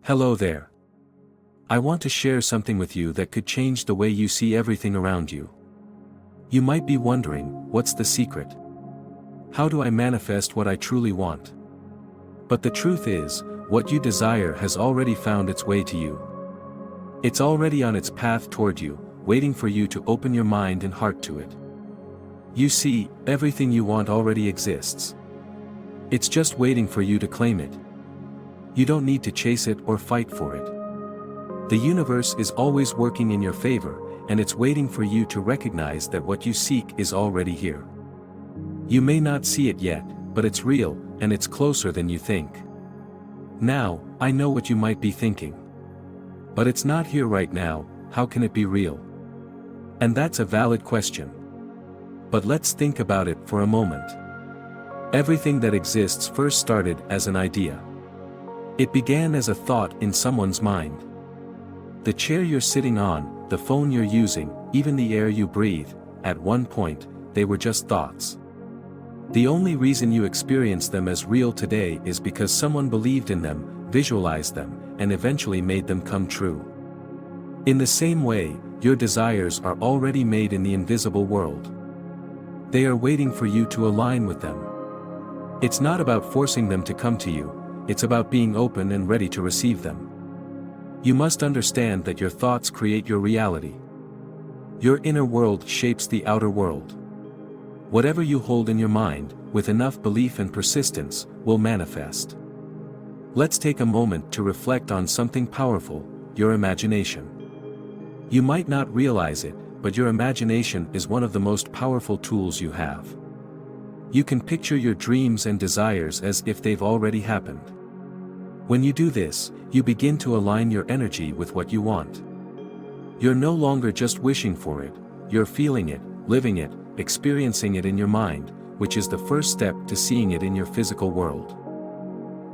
Hello there. I want to share something with you that could change the way you see everything around you. You might be wondering, what's the secret? How do I manifest what I truly want? But the truth is, what you desire has already found its way to you. It's already on its path toward you, waiting for you to open your mind and heart to it. You see, everything you want already exists. It's just waiting for you to claim it. You don't need to chase it or fight for it. The universe is always working in your favor, and it's waiting for you to recognize that what you seek is already here. You may not see it yet, but it's real, and it's closer than you think. Now, I know what you might be thinking. But it's not here right now, how can it be real? And that's a valid question. But let's think about it for a moment. Everything that exists first started as an idea. It began as a thought in someone's mind. The chair you're sitting on, the phone you're using, even the air you breathe, at one point, they were just thoughts. The only reason you experience them as real today is because someone believed in them, visualized them, and eventually made them come true. In the same way, your desires are already made in the invisible world. They are waiting for you to align with them. It's not about forcing them to come to you, it's about being open and ready to receive them. You must understand that your thoughts create your reality. Your inner world shapes the outer world. Whatever you hold in your mind, with enough belief and persistence, will manifest. Let's take a moment to reflect on something powerful, your imagination. You might not realize it, but your imagination is one of the most powerful tools you have. You can picture your dreams and desires as if they've already happened. When you do this, you begin to align your energy with what you want. You're no longer just wishing for it, you're feeling it, living it, experiencing it in your mind, which is the first step to seeing it in your physical world.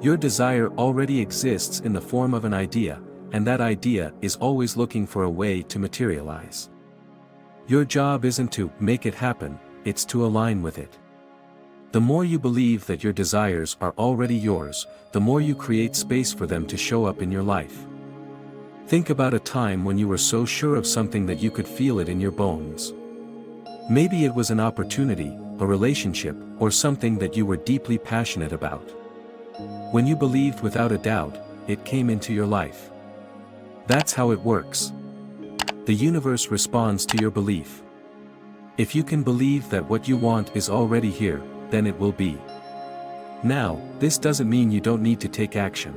Your desire already exists in the form of an idea, and that idea is always looking for a way to materialize. Your job isn't to make it happen, it's to align with it. The more you believe that your desires are already yours, the more you create space for them to show up in your life. Think about a time when you were so sure of something that you could feel it in your bones. Maybe it was an opportunity, a relationship, or something that you were deeply passionate about. When you believed without a doubt, it came into your life. That's how it works. The universe responds to your belief. If you can believe that what you want is already here, then it will be. Now, this doesn't mean you don't need to take action.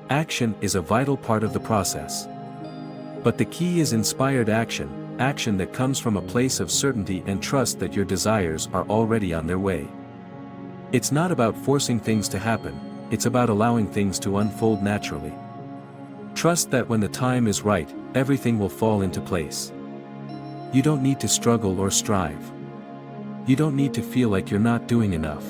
Action is a vital part of the process. But the key is inspired action, action that comes from a place of certainty and trust that your desires are already on their way. It's not about forcing things to happen, it's about allowing things to unfold naturally. Trust that when the time is right, everything will fall into place. You don't need to struggle or strive. You don't need to feel like you're not doing enough.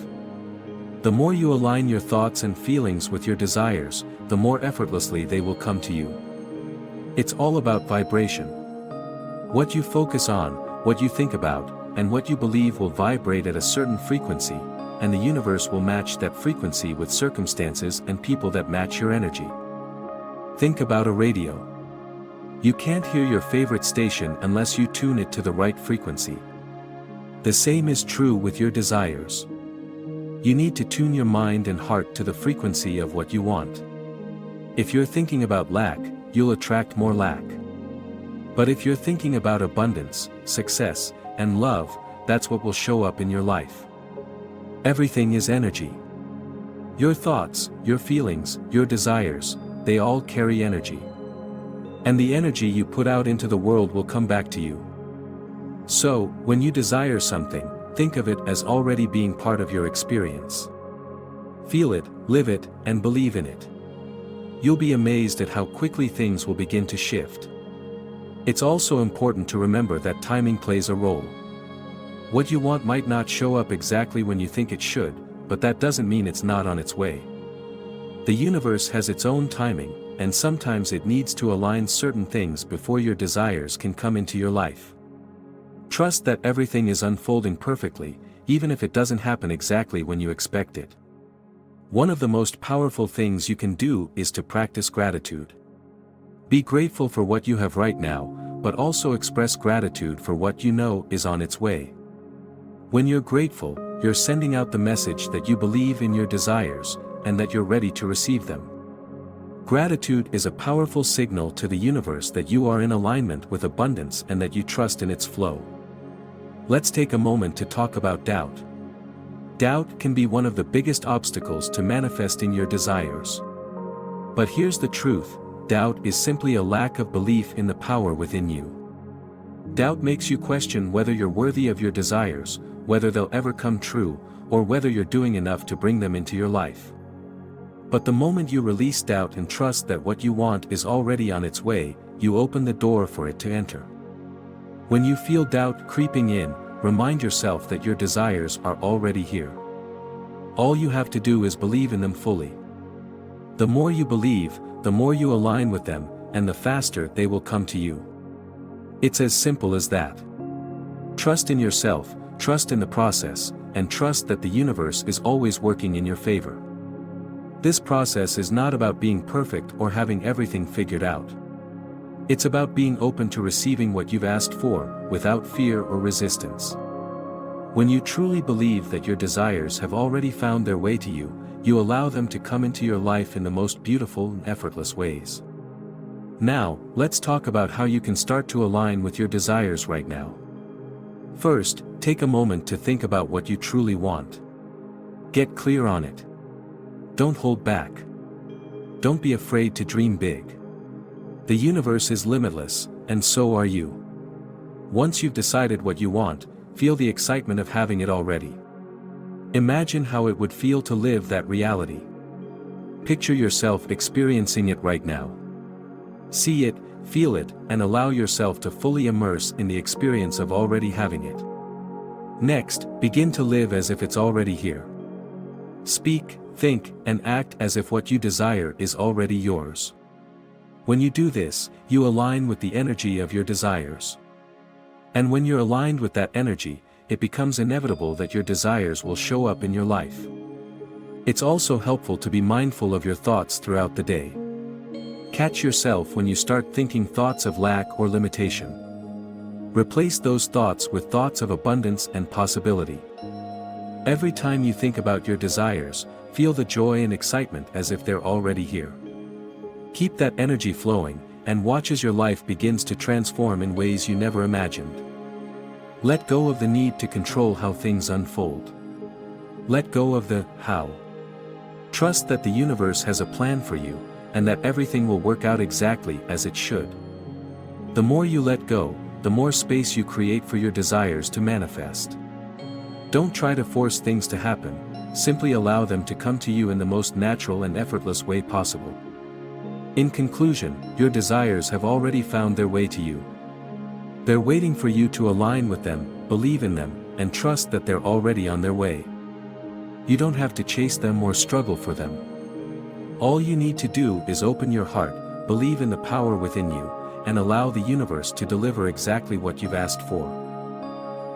The more you align your thoughts and feelings with your desires, the more effortlessly they will come to you. It's all about vibration. What you focus on, what you think about, and what you believe will vibrate at a certain frequency, and the universe will match that frequency with circumstances and people that match your energy. Think about a radio. You can't hear your favorite station unless you tune it to the right frequency. The same is true with your desires. You need to tune your mind and heart to the frequency of what you want. If you're thinking about lack, you'll attract more lack. But if you're thinking about abundance, success, and love, that's what will show up in your life. Everything is energy. Your thoughts, your feelings, your desires, they all carry energy. And the energy you put out into the world will come back to you. So, when you desire something, think of it as already being part of your experience. Feel it, live it, and believe in it. You'll be amazed at how quickly things will begin to shift. It's also important to remember that timing plays a role. What you want might not show up exactly when you think it should, but that doesn't mean it's not on its way. The universe has its own timing, and sometimes it needs to align certain things before your desires can come into your life. Trust that everything is unfolding perfectly, even if it doesn't happen exactly when you expect it. One of the most powerful things you can do is to practice gratitude. Be grateful for what you have right now, but also express gratitude for what you know is on its way. When you're grateful, you're sending out the message that you believe in your desires, and that you're ready to receive them. Gratitude is a powerful signal to the universe that you are in alignment with abundance and that you trust in its flow. Let's take a moment to talk about doubt. Doubt can be one of the biggest obstacles to manifesting your desires. But here's the truth, doubt is simply a lack of belief in the power within you. Doubt makes you question whether you're worthy of your desires, whether they'll ever come true, or whether you're doing enough to bring them into your life. But the moment you release doubt and trust that what you want is already on its way, you open the door for it to enter. When you feel doubt creeping in, remind yourself that your desires are already here. All you have to do is believe in them fully. The more you believe, the more you align with them, and the faster they will come to you. It's as simple as that. Trust in yourself, trust in the process, and trust that the universe is always working in your favor. This process is not about being perfect or having everything figured out. It's about being open to receiving what you've asked for, without fear or resistance. When you truly believe that your desires have already found their way to you, you allow them to come into your life in the most beautiful and effortless ways. Now, let's talk about how you can start to align with your desires right now. First, take a moment to think about what you truly want. Get clear on it. Don't hold back. Don't be afraid to dream big. The universe is limitless, and so are you. Once you've decided what you want, feel the excitement of having it already. Imagine how it would feel to live that reality. Picture yourself experiencing it right now. See it, feel it, and allow yourself to fully immerse in the experience of already having it. Next, begin to live as if it's already here. Speak, think, and act as if what you desire is already yours. When you do this, you align with the energy of your desires. And when you're aligned with that energy, it becomes inevitable that your desires will show up in your life. It's also helpful to be mindful of your thoughts throughout the day. Catch yourself when you start thinking thoughts of lack or limitation. Replace those thoughts with thoughts of abundance and possibility. Every time you think about your desires, feel the joy and excitement as if they're already here. Keep that energy flowing, and watch as your life begins to transform in ways you never imagined. Let go of the need to control how things unfold. Let go of the how. Trust that the universe has a plan for you, and that everything will work out exactly as it should. The more you let go, the more space you create for your desires to manifest. Don't try to force things to happen, simply allow them to come to you in the most natural and effortless way possible. In conclusion, your desires have already found their way to you. They're waiting for you to align with them, believe in them, and trust that they're already on their way. You don't have to chase them or struggle for them. All you need to do is open your heart, believe in the power within you, and allow the universe to deliver exactly what you've asked for.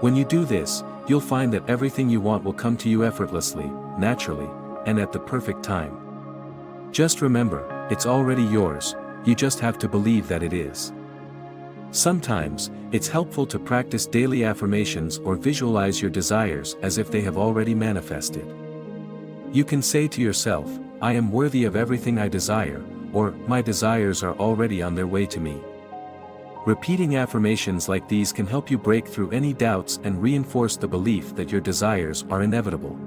When you do this, you'll find that everything you want will come to you effortlessly, naturally, and at the perfect time. Just remember, it's already yours, you just have to believe that it is. Sometimes, it's helpful to practice daily affirmations or visualize your desires as if they have already manifested. You can say to yourself, I am worthy of everything I desire, or my desires are already on their way to me. Repeating affirmations like these can help you break through any doubts and reinforce the belief that your desires are inevitable.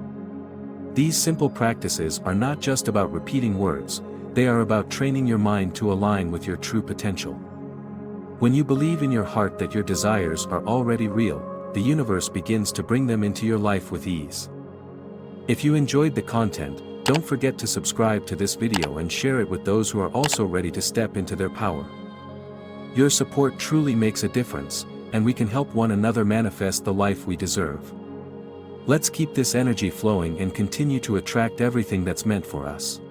These simple practices are not just about repeating words, they are about training your mind to align with your true potential. When you believe in your heart that your desires are already real, the universe begins to bring them into your life with ease. If you enjoyed the content, don't forget to subscribe to this video and share it with those who are also ready to step into their power. Your support truly makes a difference, and we can help one another manifest the life we deserve. Let's keep this energy flowing and continue to attract everything that's meant for us.